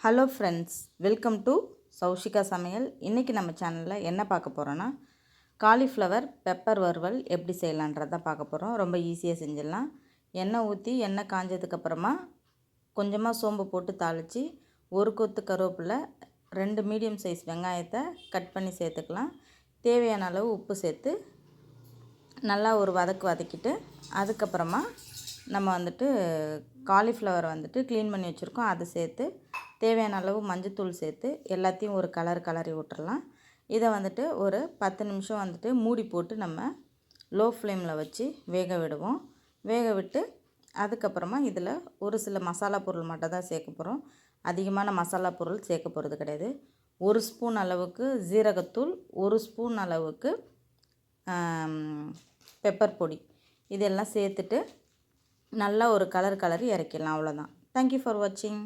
Hello friends, welcome to Saushika சமையல். இன்றைக்கி நம்ம சேனலில் என்ன பார்க்க போகிறோன்னா, காலிஃப்ளவர் பெப்பர் வறுவல் எப்படி செய்யலான்றதை பார்க்க போகிறோம். ரொம்ப ஈஸியாக செஞ்சிடலாம். எண்ணெய் ஊற்றி எண்ணெய் காஞ்சதுக்கப்புறமா கொஞ்சமாக சோம்பு போட்டு தாளித்து ஒரு கொத்து கருவேப்பிலை, 2 மீடியம் சைஸ் வெங்காயத்தை கட் பண்ணி சேர்த்துக்கலாம். தேவையான அளவு உப்பு சேர்த்து நல்லா ஒரு வதக்கிட்டு அதுக்கப்புறமா நம்ம காலிஃப்ளவர் க்ளீன் பண்ணி வச்சுருக்கோம். அதை சேர்த்து தேவையான அளவு மஞ்சத்தூள் சேர்த்து எல்லாத்தையும் ஒரு கலரி விட்டுறலாம். இதை ஒரு 10 நிமிஷம் மூடி போட்டு நம்ம லோ ஃப்ளேமில் வச்சு வேக விடுவோம். வேக விட்டு அதுக்கப்புறமா இதில் ஒரு சில மசாலா பொருள் மட்டும் தான் சேர்க்க போகிறோம். அதிகமான மசாலா பொருள் சேர்க்க போகிறது கிடையாது. 1 ஸ்பூன் அளவுக்கு ஜீரகத்தூள், 1 ஸ்பூன் அளவுக்கு பெப்பர் பொடி, இதெல்லாம் சேர்த்துட்டு நல்லா ஒரு கலரி இறக்கிடலாம். அவ்வளோதான். தேங்க்யூ ஃபார் வாட்சிங்.